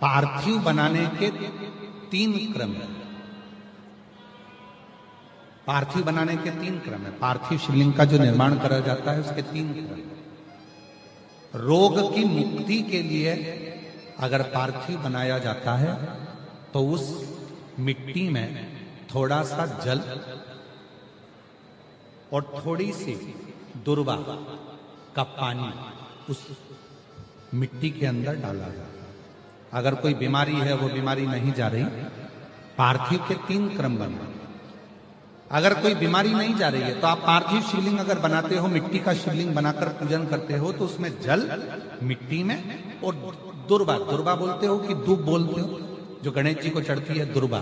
पार्थिव बनाने के 3 क्रम है। पार्थिव बनाने के 3 क्रम है। पार्थिव शिवलिंग का जो निर्माण करा जाता है उसके 3 क्रम है। रोग की मुक्ति के लिए अगर पार्थिव बनाया जाता है तो उस मिट्टी में थोड़ा सा जल और थोड़ी सी दुर्वा का पानी उस मिट्टी के अंदर डाला जाता है। अगर कोई बीमारी है, वो बीमारी नहीं जा रही, पार्थिव के 3 क्रम बने। अगर कोई बीमारी नहीं जा रही है तो आप पार्थिव शिवलिंग अगर बनाते हो, मिट्टी का शिवलिंग बनाकर पूजन करते हो, तो उसमें जल मिट्टी में और दुर्वा, दुर्वा बोलते हो कि दूब बोलते हो, जो गणेश जी को चढ़ती है दुर्वा,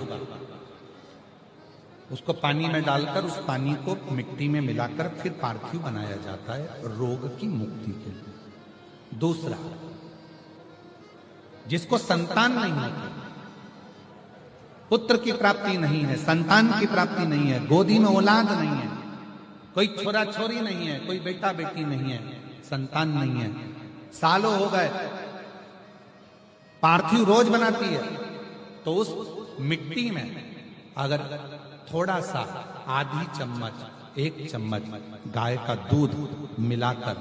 उसको पानी में डालकर उस पानी को मिट्टी में मिलाकर फिर पार्थिव बनाया जाता है रोग की मुक्ति के लिए। दूसरा, जिसको संतान नहीं होती, पुत्र की प्राप्ति नहीं है, संतान की प्राप्ति नहीं है, गोदी में औलाद नहीं है, कोई छोरा छोरी नहीं है, कोई बेटा बेटी नहीं है, संतान नहीं है, सालों हो गए, पार्थिव रोज बनाती है, तो उस मिट्टी में अगर थोड़ा सा आधी चम्मच, 1 चम्मच गाय का दूध मिलाकर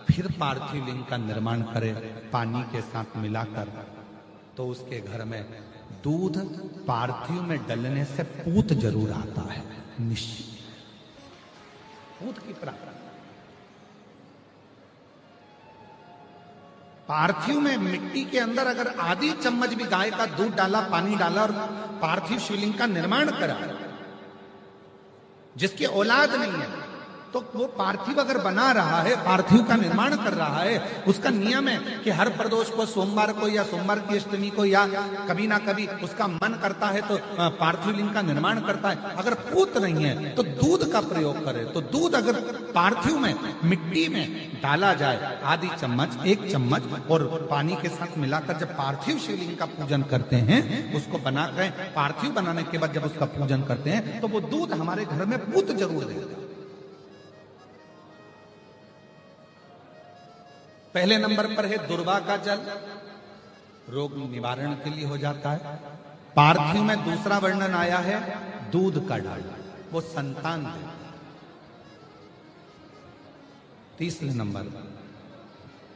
फिर पार्थिव लिंग का निर्माण करे पानी के साथ मिलाकर, तो उसके घर में दूध पार्थिव में डलने से पूत जरूर आता है, निश्चित पूत की प्राप्ति। पार्थिव में मिट्टी के अंदर अगर आधी चम्मच भी गाय का दूध डाला, पानी डाला और पार्थिव शिवलिंग का निर्माण करा, जिसकी औलाद नहीं है, तो वो पार्थिव अगर बना रहा है, पार्थिव का निर्माण कर रहा है, उसका नियम है कि हर प्रदोष को, सोमवार को या सोमवार की अष्टमी को या कभी ना कभी उसका मन करता है तो पार्थिव लिंग का निर्माण करता है। अगर पूत नहीं है तो दूध का प्रयोग करे, तो दूध अगर पार्थिव में मिट्टी में डाला जाए, आधी चम्मच, 1 चम्मच और पानी के साथ मिलाकर जब पार्थिव शिवलिंग का पूजन करते हैं, उसको बनाकर पार्थिव बनाने के बाद जब उसका पूजन करते हैं, तो वो दूध हमारे घर में पूत जरूर देगा। पहले नंबर पर है दुर्वा का जल, रोग निवारण के लिए हो जाता है। पार्थिव में दूसरा वर्णन आया है दूध का डालना, वो संतान देता है। तीसरे नंबर पर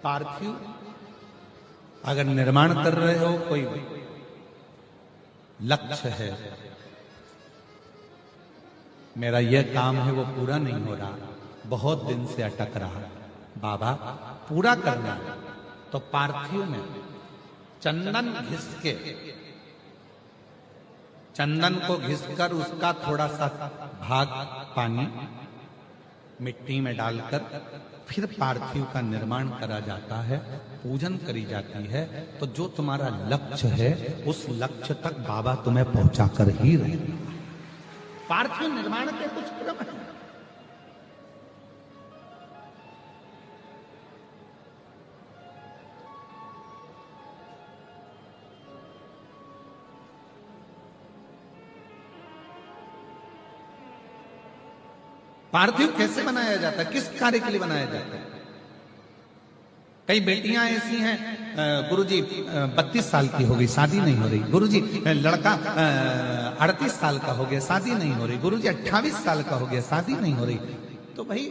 पार्थिव अगर निर्माण कर रहे हो, कोई लक्ष्य है, मेरा यह काम है वो पूरा नहीं हो रहा, बहुत दिन से अटक रहा, बाबा पूरा करना है, तो पार्थिव में चंदन घिस के, चंदन को घिसकर उसका थोड़ा सा भाग पानी मिट्टी में डालकर फिर पार्थिव का निर्माण करा जाता है, पूजन करी जाती है। तो जो तुम्हारा लक्ष्य है उस लक्ष्य तक बाबा तुम्हें पहुंचा कर ही रहेगा। पार्थिव निर्माण के कुछ क्रम है। पार्थिव कैसे बनाया जाता है, किस कार्य के लिए बनाया जाता है? कई बेटियां ऐसी हैं, गुरुजी 32 साल की हो गई, शादी नहीं हो रही। गुरुजी लड़का 38 साल का हो गया, शादी नहीं हो रही। गुरुजी 28 साल का हो गया, शादी नहीं हो रही। तो भाई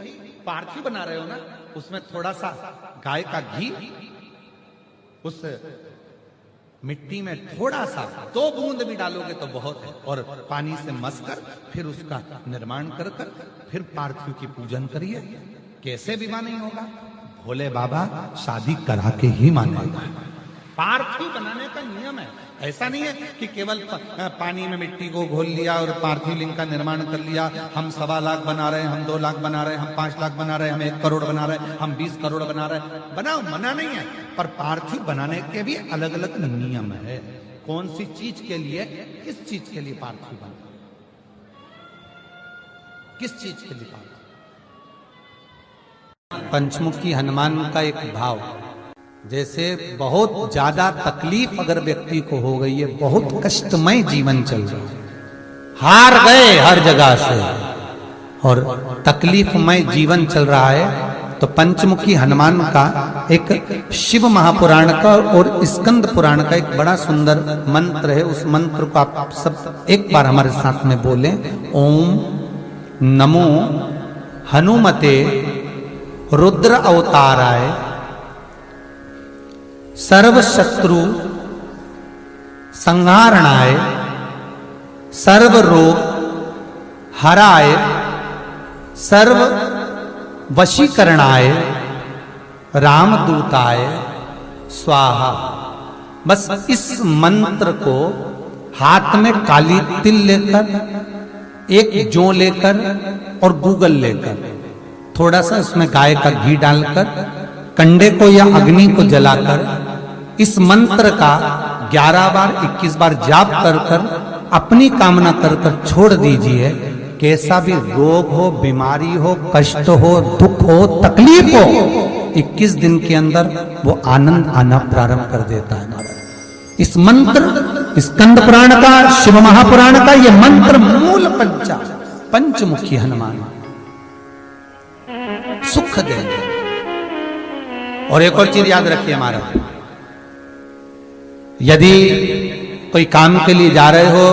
पार्थिव बना रहे हो ना, उसमें थोड़ा सा गाय का घी उस मिट्टी में थोड़ा सा 2 बूंद भी डालोगे तो बहुत है, और पानी से मसकर फिर उसका निर्माण कर फिर पार्थिव की पूजन करिए। कैसे विवाह नहीं होगा? भोले बाबा शादी करा के ही मानेगा। पार्थिव बनाने का नियम है। ऐसा नहीं है कि केवल पानी में मिट्टी को घोल लिया और पार्थिव लिंग का निर्माण कर लिया, हम 1.25 लाख बना रहे हैं, हम 2 लाख बना रहे हैं, हम 5 लाख बना रहे हैं, हम 1 करोड़ बना रहे हैं, हम 20 करोड़ बना रहे हैं। बनाओ, मना नहीं है, पर पार्थिव बनाने के भी अलग अलग नियम है। कौन सी चीज के लिए, किस चीज के लिए पार्थिव बना, किस चीज के लिए पार्थिव। पंचमुखी हनुमान का एक भाव, जैसे बहुत ज्यादा तकलीफ अगर व्यक्ति को हो गई है, बहुत कष्टमय जीवन चल रहा है, हार गए हर जगह से और तकलीफमय जीवन चल रहा है, तो पंचमुखी हनुमान का एक शिव महापुराण का और स्कंद पुराण का एक बड़ा सुंदर मंत्र है। उस मंत्र को आप सब एक बार हमारे साथ में बोलें। ओम नमो हनुमते रुद्र अवताराय सर्व शत्रु संहारणाय सर्व रोग हराय सर्व वशीकरणाय रामदूताय स्वाहा। बस इस मंत्र को हाथ में काली तिल लेकर, एक जौ लेकर और गूगल लेकर, थोड़ा सा इसमें गाय का घी डालकर, कंडे को या अग्नि को जलाकर इस मंत्र का 11 बार 21 बार जाप कर कर अपनी कामना कर कर छोड़ दीजिए। कैसा भी रोग हो, बीमारी हो, कष्ट हो, दुख हो, तकलीफ हो, 21 दिन के अंदर वो आनंद आना प्रारंभ कर देता है महाराज। इस मंत्र, स्कंद पुराण का, शिव महापुराण का ये मंत्र मूल पंचमुखी हनुमान सुख देंगे। और एक और चीज याद रखिए महाराज, यदि कोई काम के लिए जा रहे हो,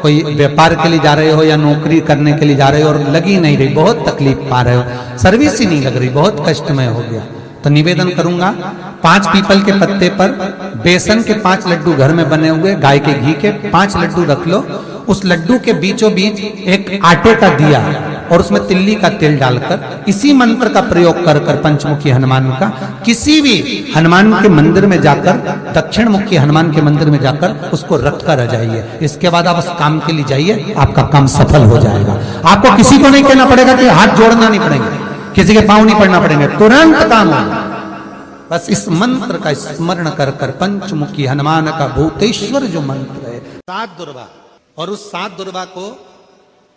कोई व्यापार के लिए जा रहे हो या नौकरी करने के लिए जा रहे हो और लगी नहीं रही, बहुत तकलीफ पा रहे हो, सर्विस ही नहीं लग रही, बहुत कष्टमय हो गया, तो निवेदन करूंगा 5 पीपल के पत्ते पर बेसन के 5 लड्डू घर में बने हुए, गाय के घी के 5 लड्डू रख लो। उस लड्डू के बीचों बीच एक आटे का दिया और उसमें तिल्ली का तेल डालकर इसी मंत्र का प्रयोग कर कर पंचमुखी हनुमान का किसी भी हनुमान के मंदिर में जाकर, दक्षिण मुखी हनुमान के मंदिर में जाकर उसको रख कर आ जाइए। इसके बाद आप उस काम के लिए जाइए, आपका काम सफल हो जाएगा। आपको किसी को नहीं कहना पड़ेगा कि हाथ जोड़ना नहीं पड़ेगा, किसी के पांव नहीं पड़ना पड़ेंगे, तुरंत काम होगा। बस इस मंत्र का स्मरण कर कर पंचमुखी हनुमान का भूतेश्वर जो मंत्र है, 7 दुर्वा, और उस 7 दुर्वा को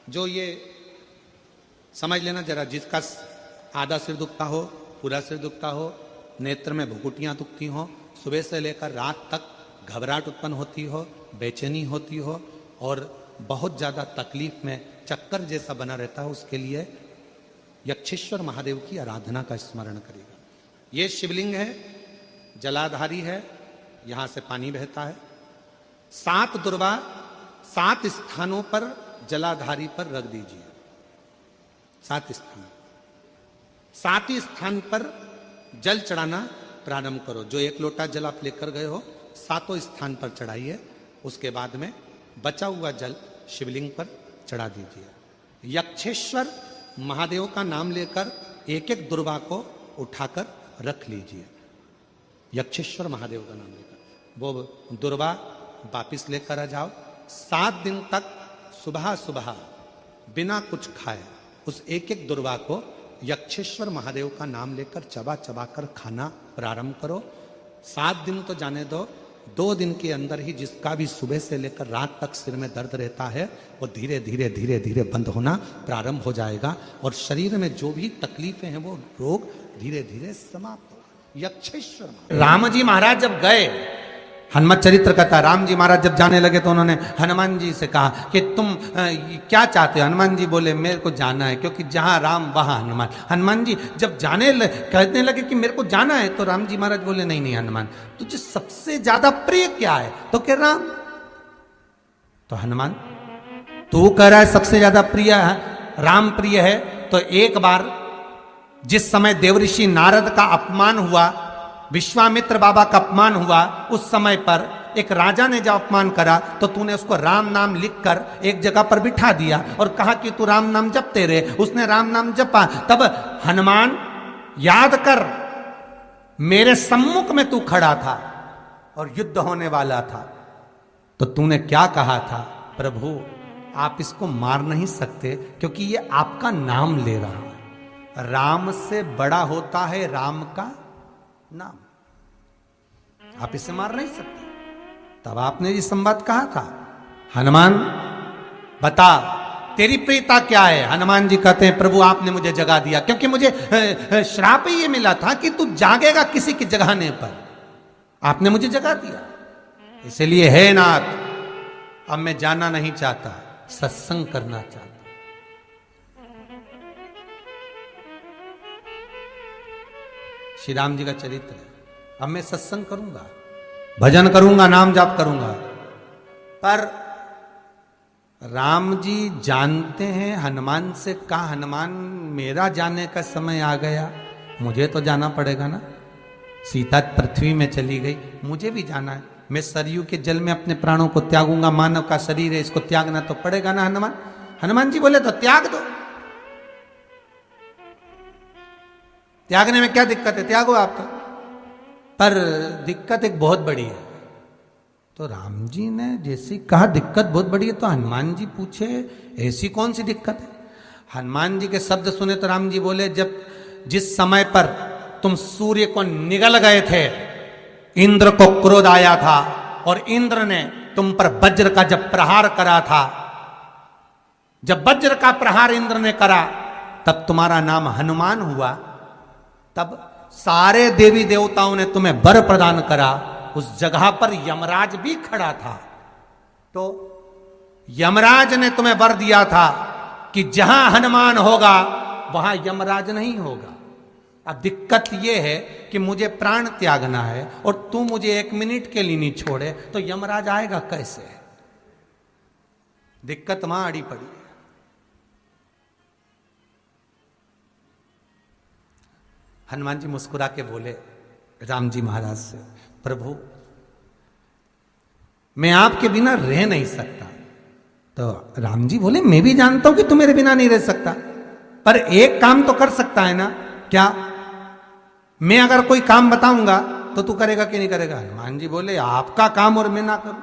जो ये समझ लेना जरा, जिसका आधा सिर दुखता हो, पूरा सिर दुखता हो, नेत्र में भुकुटियां दुखती हो, सुबह से लेकर रात तक घबराहट उत्पन्न होती हो, बेचैनी होती हो और बहुत ज्यादा तकलीफ में चक्कर जैसा बना रहता है, उसके लिए यक्षेश्वर महादेव की आराधना का स्मरण करेगा। ये शिवलिंग है, जलाधारी है, यहां से पानी बहता है। 7 दुर्वा 7 स्थानों पर जलाधारी पर रख दीजिए। 7 स्थान, 7 ही स्थान पर जल चढ़ाना प्रारंभ करो। जो 1 लोटा जल आप लेकर गए हो, 7 स्थान पर चढ़ाइए। उसके बाद में बचा हुआ जल शिवलिंग पर चढ़ा दीजिए। यक्षेश्वर महादेव का नाम लेकर एक एक दुर्वा को उठाकर रख लीजिए। यक्षेश्वर महादेव का नाम लेकर वो दुर्वा वापिस लेकर आ जाओ। 7 दिन तक सुबह सुबह बिना कुछ खाए उस एक एक दुर्वा को यक्षेश्वर महादेव का नाम लेकर चबा चबा कर खाना प्रारंभ करो। 7 दिन तो जाने दो, 2 दिन के अंदर ही जिसका भी सुबह से लेकर रात तक सिर में दर्द रहता है वो धीरे धीरे धीरे धीरे बंद होना प्रारंभ हो जाएगा और शरीर में जो भी तकलीफें हैं वो रोग धीरे धीरे समाप्त होगा। यक्षेश्वर राम जी महाराज जब गए, हनुमत चरित्र कहता, राम जी महाराज जब जाने लगे तो उन्होंने हनुमान जी से कहा कि तुम क्या चाहते हो? हनुमान जी बोले मेरे को जाना है, क्योंकि जहां राम वहां हनुमान। हनुमान जी जब कहने लगे कि मेरे को जाना है, तो राम जी महाराज बोले नहीं नहीं हनुमान, तुझे सबसे ज्यादा प्रिय क्या है? तो कह राम। तो हनुमान तू कह रहा है सबसे ज्यादा प्रिय है राम प्रिय है, तो एक बार जिस समय देवऋषि नारद का अपमान हुआ, विश्वामित्र बाबा का अपमान हुआ, उस समय पर एक राजा ने जब अपमान करा तो तूने उसको राम नाम लिखकर एक जगह पर बिठा दिया और कहा कि तू राम नाम जपते रहे। उसने राम नाम जपा। तब हनुमान याद कर, मेरे सम्मुख में तू खड़ा था और युद्ध होने वाला था, तो तूने क्या कहा था? प्रभु आप इसको मार नहीं सकते क्योंकि ये आपका नाम ले रहा है। राम से बड़ा होता है राम का नाम, आप इसे मार नहीं सकते। तब आपने ये संवाद कहा था, हनुमान बता तेरी प्रियता क्या है? हनुमान जी कहते हैं प्रभु आपने मुझे जगा दिया, क्योंकि मुझे श्राप ये मिला था कि तू जागेगा किसी के जगाने पर, आपने मुझे जगा दिया। इसलिए हे नाथ अब मैं जाना नहीं चाहता, सत्संग करना चाहता। श्री राम जी का चरित्र है। अब मैं सत्संग करूंगा, भजन करूंगा, नाम जाप करूंगा, पर राम जी जानते हैं हनुमान से कहा, हनुमान मेरा जाने का समय आ गया, मुझे तो जाना पड़ेगा ना। सीता पृथ्वी में चली गई, मुझे भी जाना है। मैं सरयू के जल में अपने प्राणों को त्यागूंगा, मानव का शरीर है, इसको त्यागना तो पड़ेगा ना हनुमान। हनुमान जी बोले तो त्याग दो, त्यागने में क्या दिक्कत है, त्यागो आप तो। पर दिक्कत एक बहुत बड़ी है। तो राम जी ने जैसी कहा दिक्कत बहुत बड़ी है, तो हनुमान जी पूछे ऐसी कौन सी दिक्कत है। हनुमान जी के शब्द सुने तो राम जी बोले, जब जिस समय पर तुम सूर्य को निगल गए थे, इंद्र को क्रोध आया था और इंद्र ने तुम पर वज्र का जब प्रहार करा था, जब वज्र का प्रहार इंद्र ने करा तब तुम्हारा नाम हनुमान हुआ। तब सारे देवी देवताओं ने तुम्हें वर प्रदान करा। उस जगह पर यमराज भी खड़ा था, तो यमराज ने तुम्हें वर दिया था कि जहां हनुमान होगा वहां यमराज नहीं होगा। अब दिक्कत यह है कि मुझे प्राण त्यागना है और तू मुझे 1 मिनट के लिए नहीं छोड़े, तो यमराज आएगा कैसे। दिक्कत वहां अड़ी पड़ी है। हनुमान जी मुस्कुरा के बोले राम जी महाराज से, प्रभु मैं आपके बिना रह नहीं सकता। तो राम जी बोले, मैं भी जानता हूं कि तू मेरे बिना नहीं रह सकता, पर एक काम तो कर सकता है ना। क्या? मैं अगर कोई काम बताऊंगा तो तू करेगा कि नहीं करेगा। हनुमान जी बोले, आपका काम और मैं ना करूं,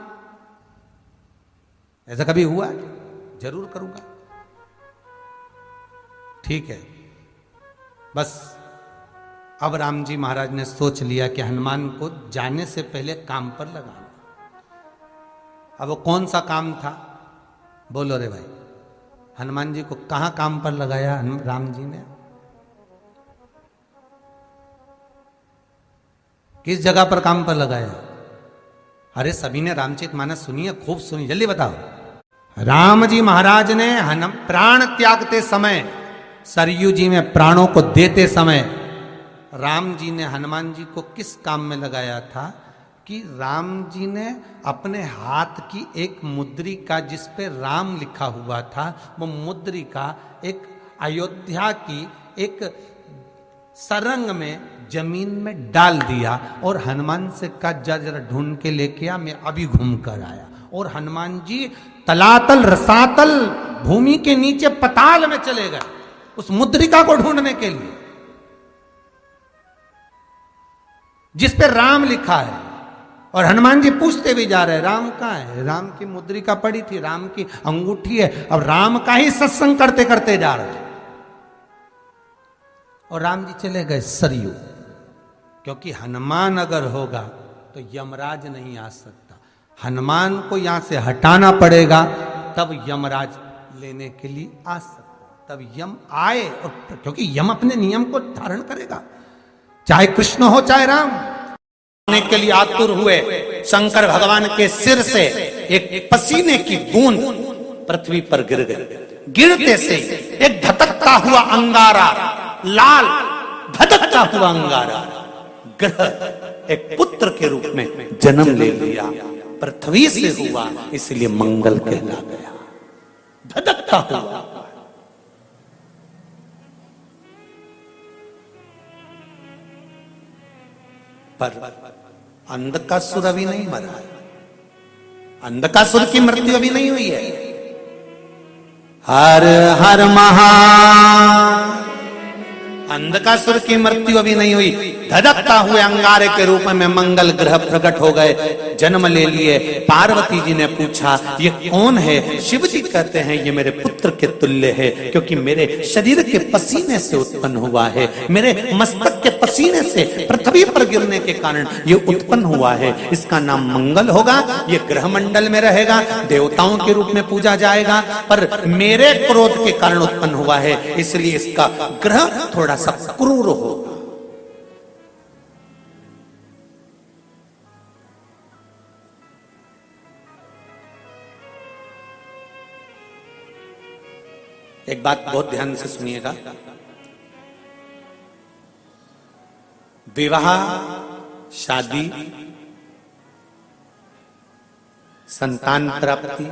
ऐसा कभी हुआ है? जरूर करूंगा। ठीक है। बस अब राम जी महाराज ने सोच लिया कि हनुमान को जाने से पहले काम पर लगाना। अब वो कौन सा काम था, बोलो रे भाई। हनुमान जी को कहां काम पर लगाया राम जी ने? किस जगह पर काम पर लगाया? अरे सभी ने रामचरितमानस सुनी है, खूब सुनी, जल्दी बताओ। राम जी महाराज ने प्राण त्यागते समय, सरयू जी में प्राणों को देते समय, राम जी ने हनुमान जी को किस काम में लगाया था कि राम जी ने अपने हाथ की एक मुद्रिका जिस पे राम लिखा हुआ था, वो मुद्रिका एक अयोध्या की एक सरंग में जमीन में डाल दिया और हनुमान से कहा, जा जरा ढूंढ के लेके आ, मैं अभी घूम कर आया। और हनुमान जी तलातल रसातल भूमि के नीचे पताल में चले गए उस मुद्रिका को ढूंढने के लिए जिस पे राम लिखा है। और हनुमान जी पूछते भी जा रहे, राम कहाँ है? राम की मुद्रिका पड़ी थी, राम की अंगूठी है। अब राम का ही सत्संग करते करते जा रहे। और राम जी चले गए सरयू, क्योंकि हनुमान अगर होगा तो यमराज नहीं आ सकता। हनुमान को यहां से हटाना पड़ेगा, तब यमराज लेने के लिए आ सकता। तब यम आए, और क्योंकि यम अपने नियम को धारण करेगा, चाहे कृष्ण हो चाहे राम। के लिए आतुर हुए शंकर भगवान के सिर से एक पसीने की बूंद पृथ्वी पर गिर गई। गिरते से एक धधकता हुआ अंगारा, लाल धधकता हुआ अंगारा ग्रह एक पुत्र के रूप में जन्म ले लिया। पृथ्वी से हुआ, इसलिए मंगल कहला गया। धधकता हुआ। पर अंधकासुर अभी नहीं मरा है। अंधकासुर की मृत्यु अभी नहीं हुई है। हर हर महा अंधकासुर की मृत्यु अभी नहीं हुई। धधकता हुए अंगारे के रूप में मंगल ग्रह प्रकट हो गए, जन्म ले लिए। पार्वती जी ने पूछा, ये कौन है? शिव जी कहते हैं, ये मेरे पुत्र के तुल्य है, क्योंकि मेरे शरीर के पसीने से उत्पन्न हुआ है, मेरे मस्तक के पसीने से पृथ्वी पर गिरने के कारण ये उत्पन्न हुआ है। इसका नाम मंगल होगा। ये ग्रह मंडल में रहेगा, देवताओं के रूप में पूजा जाएगा, पर मेरे क्रोध के कारण उत्पन्न हुआ है, इसलिए इसका ग्रह थोड़ा सा क्रूर होगा। एक बात बहुत ध्यान से सुनिएगा। विवाह, शादी, संतान प्राप्ति,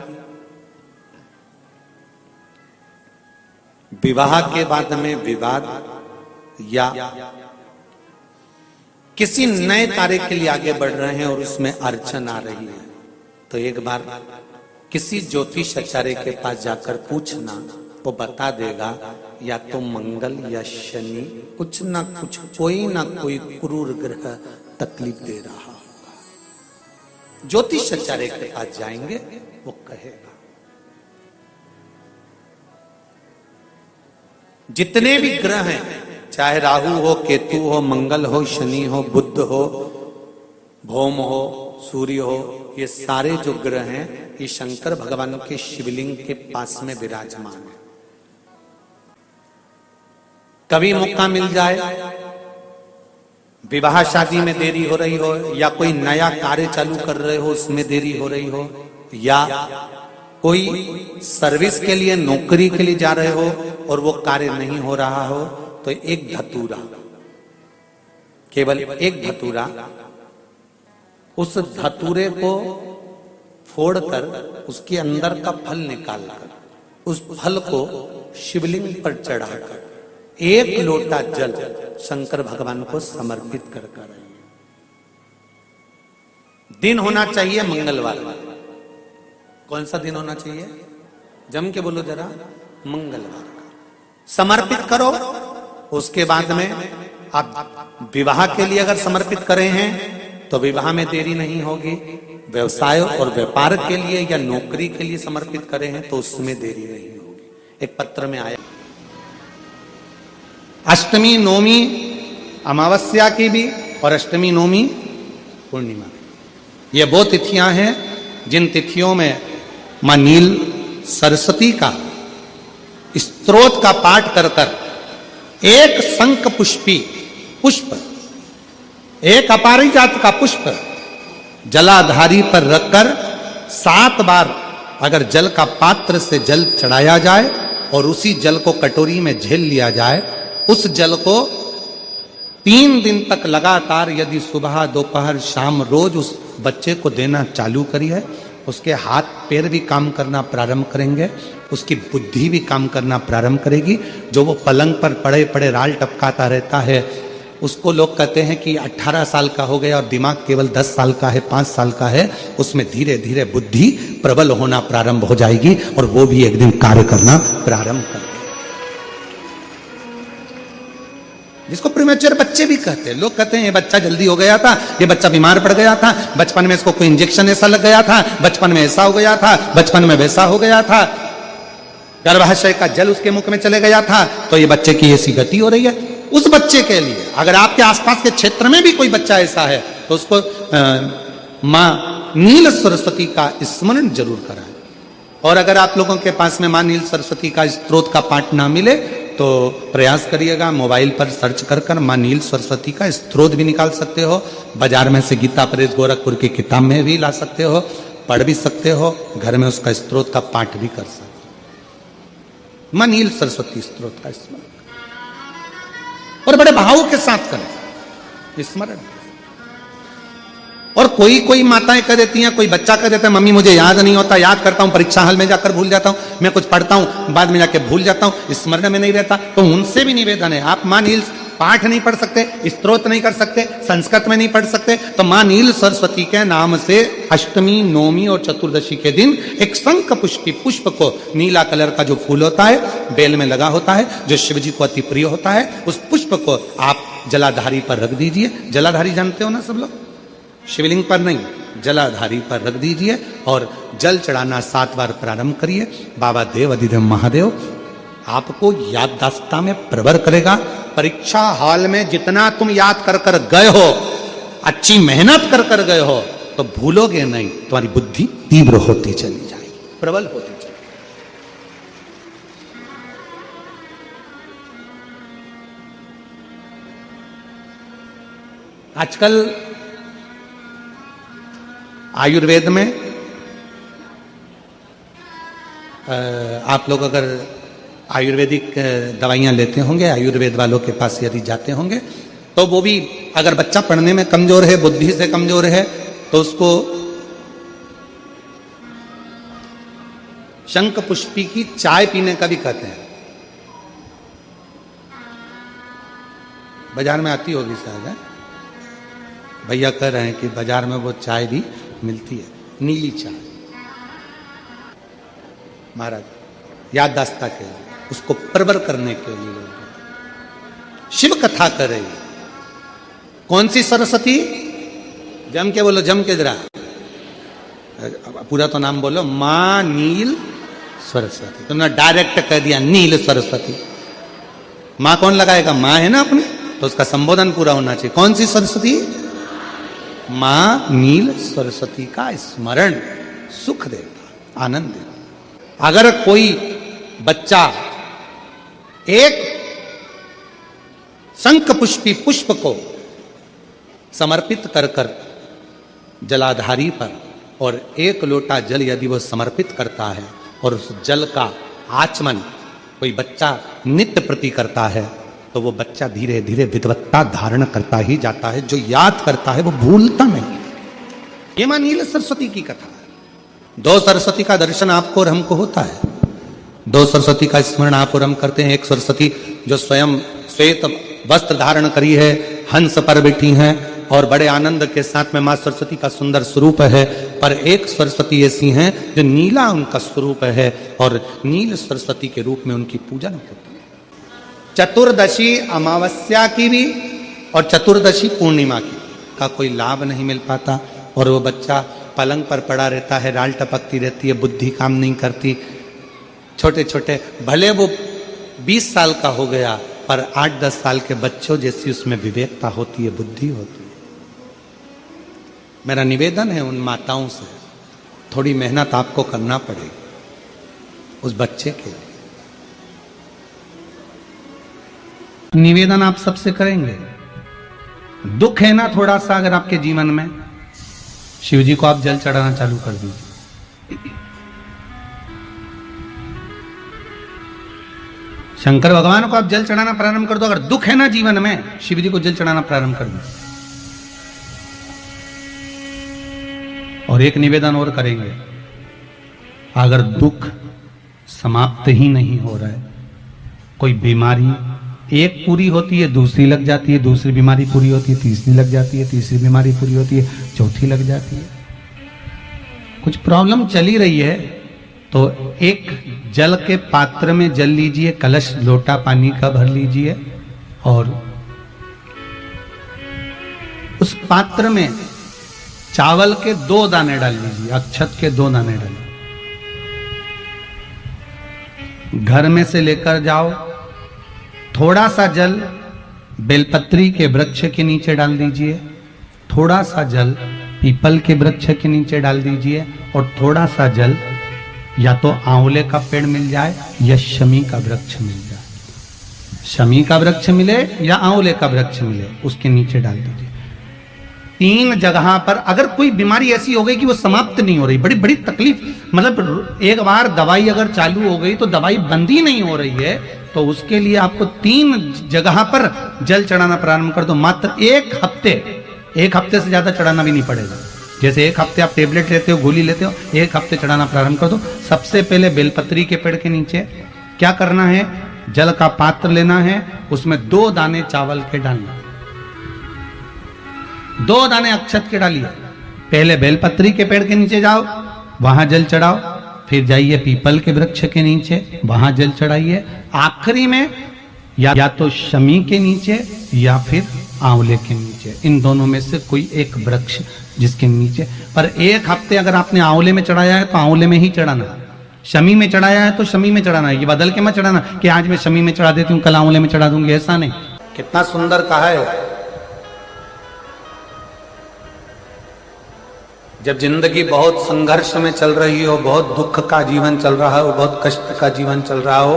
विवाह के बाद में विवाद या किसी नए कार्य के लिए आगे बढ़ रहे हैं और उसमें अड़चन आ रही है, तो एक बार किसी ज्योतिष आचार्य के पास जाकर पूछना, वो बता देगा या तो मंगल या शनि कुछ ना कुछ, कोई ना कोई क्रूर ग्रह तकलीफ दे रहा होगा। ज्योतिष आचार्य के पास जाएंगे, वो कहेगा। जितने भी ग्रह हैं, चाहे राहु हो, केतु हो, मंगल हो, शनि हो, बुध हो, भौम हो, सूर्य हो, ये सारे जो ग्रह हैं ये शंकर भगवान के शिवलिंग के पास में विराजमान है। कभी मौका मिल जाए, विवाह शादी में देरी हो रही हो, या कोई नया कार्य चालू कर रहे हो उसमें देरी हो रही हो, या कोई सर्विस के लिए, नौकरी के लिए जा रहे हो और वो कार्य नहीं हो रहा हो, तो एक धतूरा, केवल एक धतूरा, उस धतूरे को फोड़कर उसके अंदर का फल निकालकर उस फल को शिवलिंग पर चढ़ाकर एक लोटा जल शंकर भगवान को समर्पित कर कर आइए। दिन होना चाहिए मंगलवार। कौन सा दिन होना चाहिए? जम के बोलो जरा, मंगलवार का समर्पित करो। उसके बाद में आप विवाह के लिए अगर समर्पित करे हैं तो विवाह में देरी नहीं होगी। व्यवसाय और व्यापार के लिए या नौकरी के लिए समर्पित करे हैं तो उसमें देरी नहीं होगी। एक पत्र में आया, अष्टमी नवमी अमावस्या की भी और अष्टमी नवमी पूर्णिमा, ये वो तिथियां हैं जिन तिथियों में मां नील सरस्वती का स्तोत्र का पाठ कर कर एक शंख पुष्पी पुष्प, एक अपारिजात का पुष्प जलाधारी पर रखकर 7 बार अगर जल का पात्र से जल चढ़ाया जाए और उसी जल को कटोरी में झेल लिया जाए, उस जल को 3 दिन तक लगातार यदि सुबह दोपहर शाम रोज उस बच्चे को देना चालू करिए, उसके हाथ पैर भी काम करना प्रारंभ करेंगे, उसकी बुद्धि भी काम करना प्रारंभ करेगी। जो वो पलंग पर पड़े पड़े राल टपकाता रहता है, उसको लोग कहते हैं कि 18 साल का हो गया और दिमाग केवल 10 साल का है, 5 साल का है, उसमें धीरे धीरे बुद्धि प्रबल होना प्रारंभ हो जाएगी और वो भी एक दिन कार्य करना प्रारंभ कर, जिसको प्रीमेच्योर बच्चे भी कहते हैं। लोग कहते हैं ये बच्चा जल्दी हो गया था, ये बच्चा बीमार पड़ गया था, बचपन में इसको कोई इंजेक्शन ऐसा लग गया था, बचपन में ऐसा हो गया था, बचपन में वैसा हो गया था, गर्भाशय का जल उसके मुख में चले गया था, तो ये बच्चे की ऐसी गति हो रही है। उस बच्चे के लिए अगर आपके आसपास के क्षेत्र में भी कोई बच्चा ऐसा है तो उसको मां नील सरस्वती का स्मरण जरूर कराएं। और अगर आप लोगों के पास में मां नील सरस्वती का स्तोत्र का पाठ ना मिले तो प्रयास करिएगा, मोबाइल पर सर्च कर कर मां नील सरस्वती का स्तोत्र भी निकाल सकते हो। बाजार में से गीता प्रेस गोरखपुर की किताब में भी ला सकते हो, पढ़ भी सकते हो, घर में उसका स्तोत्र का पाठ भी कर सकते हो। मां नील सरस्वती स्तोत्र का स्मरण और बड़े भाव के साथ करें स्मरण। और कोई कोई माताएं कह देती हैं, कोई बच्चा कह देता है मम्मी मुझे याद नहीं होता, याद करता हूं परीक्षा हॉल में जाकर भूल जाता हूं, मैं कुछ पढ़ता हूं बाद में जाके भूल जाता हूं, स्मरण में नहीं रहता। तो उनसे भी निवेदन है, आप मां नील पाठ नहीं पढ़ सकते, स्तोत्र नहीं कर सकते, संस्कृत में नहीं पढ़ सकते, तो मां नील सरस्वती के नाम से अष्टमी नवमी और चतुर्दशी के दिन एक शंख पुष्पी पुष्प को, नीला कलर का जो फूल होता है बेल में लगा होता है, जो शिव जी को अति प्रिय होता है, उस पुष्प को आप जलाधारी पर रख दीजिए। जलाधारी जानते हो ना सब लोग, शिवलिंग पर नहीं, जलाधारी पर रख दीजिए और जल चढ़ाना 7 बार प्रारंभ करिए। बाबा देव अधिदेव महादेव आपको याददाश्ता में प्रवर करेगा। परीक्षा हॉल में जितना तुम याद कर कर गए हो, अच्छी मेहनत कर कर गए हो, तो भूलोगे नहीं, तुम्हारी बुद्धि तीव्र होती चली जाएगी, प्रबल होती चली। आजकल आयुर्वेद में आप लोग अगर आयुर्वेदिक दवाइयां लेते होंगे, आयुर्वेद वालों के पास यदि जाते होंगे तो वो भी अगर बच्चा पढ़ने में कमजोर है, बुद्धि से कमजोर है, तो उसको शंख पुष्पी की चाय पीने का भी कहते हैं। बाजार में आती होगी शायद, है? भैया कह रहे हैं कि बाजार में वो चाय भी मिलती है, नीली चाय। महाराज याददाश्त के लिए, उसको प्रबर करने के लिए लोग शिव कथा कर रही है। कौन सी सरस्वती? जम के बोलो, जम के जरा, पूरा तो नाम बोलो। मां नील सरस्वती। तुमने डायरेक्ट कह दिया नील सरस्वती। मां कौन लगाएगा? मां है ना अपने, तो उसका संबोधन पूरा होना चाहिए। कौन सी सरस्वती? मां नील सरस्वती का स्मरण सुख देता, आनंद देता। अगर कोई बच्चा एक शंख पुष्पी पुष्प को समर्पित कर कर जलाधारी पर, और एक लोटा जल यदि वो समर्पित करता है और उस जल का आचमन कोई बच्चा नित्य प्रति करता है, तो वो बच्चा धीरे धीरे विद्वत्ता धारण करता ही जाता है। जो याद करता है वो भूलता नहीं। ये मां नील सरस्वती की कथा है। दो सरस्वती का दर्शन आपको और हमको होता है, दो सरस्वती का स्मरण आप और हम करते हैं। एक सरस्वती जो स्वयं श्वेत वस्त्र धारण करी है, हंस पर बैठी हैं और बड़े आनंद के साथ में मां सरस्वती का सुंदर स्वरूप है। पर एक सरस्वती ऐसी हैं जो नीला उनका स्वरूप है और नील सरस्वती के रूप में उनकी पूजन होती है। चतुर्दशी अमावस्या की भी और चतुर्दशी पूर्णिमा की का कोई लाभ नहीं मिल पाता, और वो बच्चा पलंग पर पड़ा रहता है, राल टपकती रहती है, बुद्धि काम नहीं करती। छोटे छोटे भले वो 20 साल का हो गया, पर 8-10 साल के बच्चों जैसी उसमें विवेकता होती है, बुद्धि होती है। मेरा निवेदन है उन माताओं से, थोड़ी मेहनत आपको करना पड़ेगी उस बच्चे के लिए। निवेदन आप सबसे करेंगे। दुख है ना थोड़ा सा अगर आपके जीवन में, शिव जी को आप जल चढ़ाना चालू कर दीजिए। शंकर भगवान को आप जल चढ़ाना प्रारंभ कर दो। अगर दुख है ना जीवन में, शिव जी को जल चढ़ाना प्रारंभ कर दो। और एक निवेदन और करेंगे, अगर दुख समाप्त ही नहीं हो रहा है, कोई बीमारी एक पूरी होती है, दूसरी लग जाती है, दूसरी बीमारी पूरी होती है, तीसरी लग जाती है, तीसरी बीमारी पूरी होती है, चौथी लग जाती है, कुछ प्रॉब्लम चली रही है, तो एक जल के पात्र में जल लीजिए, कलश लोटा पानी का भर लीजिए और उस पात्र में चावल के 2 दाने डाल लीजिए, अक्षत के 2 दाने डालिए। घर में से लेकर जाओ, थोड़ा सा जल बेलपत्री के वृक्ष के नीचे डाल दीजिए, थोड़ा सा जल पीपल के वृक्ष के नीचे डाल दीजिए, और थोड़ा सा जल या तो आंवले का पेड़ मिल जाए या शमी का वृक्ष मिल जाए। शमी का वृक्ष मिले या आंवले का वृक्ष मिले, उसके नीचे डाल दीजिए। 3 जगह पर अगर कोई बीमारी ऐसी हो गई कि वो समाप्त नहीं हो रही, बड़ी बड़ी तकलीफ, मतलब एक बार दवाई अगर चालू हो गई तो दवाई बंद ही नहीं हो रही है, तो उसके लिए आपको 3 जगह पर जल चढ़ाना प्रारंभ कर दो। मात्र 1 हफ्ते से ज्यादा चढ़ाना भी नहीं पड़ेगा। जैसे 1 हफ्ते आप टेबलेट लेते हो, गोली लेते हो, 1 हफ्ते चढ़ाना प्रारंभ कर दो। सबसे पहले बेलपत्री के पेड़ के नीचे क्या करना है, जल का पात्र लेना है, उसमें 2 दाने चावल के डालना, 2 दाने अक्षत के डालिए। पहले बेलपत्री के पेड़ के नीचे जाओ, वहां जल चढ़ाओ, फिर जाइए पीपल के वृक्ष के नीचे, वहां जल चढ़ाइए। आखिरी में या तो शमी के नीचे या फिर आंवले के नीचे, इन दोनों में से कोई एक वृक्ष जिसके नीचे। पर 1 हफ्ते अगर आपने आंवले में चढ़ाया है तो आंवले में ही चढ़ाना, शमी में चढ़ाया है तो शमी में चढ़ाना है। ये बदल के मत चढ़ाना कि आज मैं शमी में चढ़ा देती हूँ, कल आंवले में चढ़ा दूंगी, ऐसा नहीं। कितना सुंदर कहा है। जब जिंदगी बहुत संघर्ष में चल रही हो, बहुत दुख का जीवन चल रहा हो, बहुत कष्ट का जीवन चल रहा हो,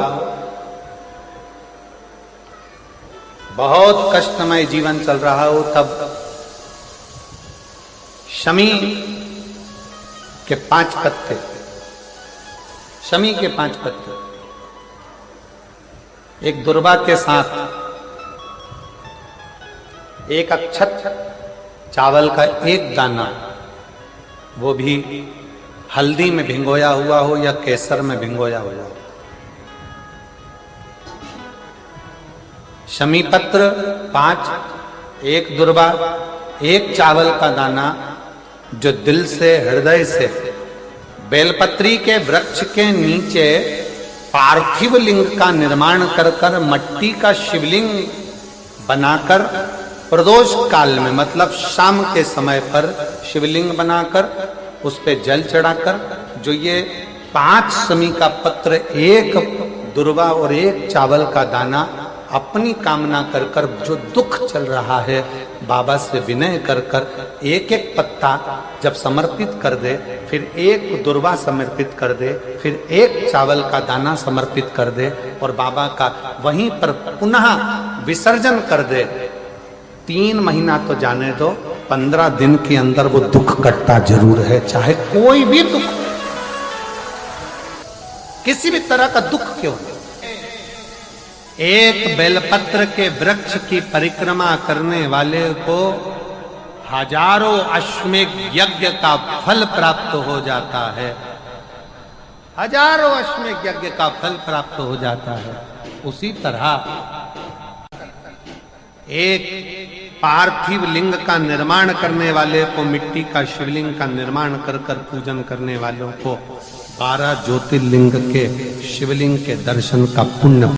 बहुत कष्टमय जीवन चल रहा हो, तब शमी के 5 पत्ते, शमी के 5 पत्ते एक दुर्वा के साथ एक अक्षत चावल का एक दाना, वो भी हल्दी में भिंगोया हुआ हो या केसर में भिंगोया हुआ हो। शमी पत्र 5, एक दुर्वा, एक चावल का दाना जो दिल से हृदय से बेलपत्री के वृक्ष के नीचे पार्थिव लिंग का निर्माण कर कर मट्टी का शिवलिंग बनाकर प्रदोष काल में मतलब शाम के समय पर शिवलिंग बनाकर उस पे जल चढ़ाकर जो ये 5 शमी का पत्र, एक दुर्वा और एक चावल का दाना अपनी कामना कर कर जो दुख चल रहा है बाबा से विनय कर कर एक एक पत्ता जब समर्पित कर दे, फिर एक दुर्वा समर्पित कर दे, फिर एक चावल का दाना समर्पित कर दे और बाबा का वहीं पर पुनः विसर्जन कर दे, 3 महीना तो जाने दो, 15 दिन के अंदर वो दुख कटता जरूर है, चाहे कोई भी दुख, किसी भी तरह का दुख क्यों हो। एक बेलपत्र के वृक्ष की परिक्रमा करने वाले को हजारों अश्वमेध यज्ञ का फल प्राप्त हो जाता है, हजारों अश्वमेध यज्ञ का फल प्राप्त हो जाता है। उसी तरह एक पार्थिव लिंग का निर्माण करने वाले को, मिट्टी का शिवलिंग का निर्माण कर कर पूजन करने वालों को 12 ज्योतिर्लिंग के शिवलिंग के दर्शन का पुण्य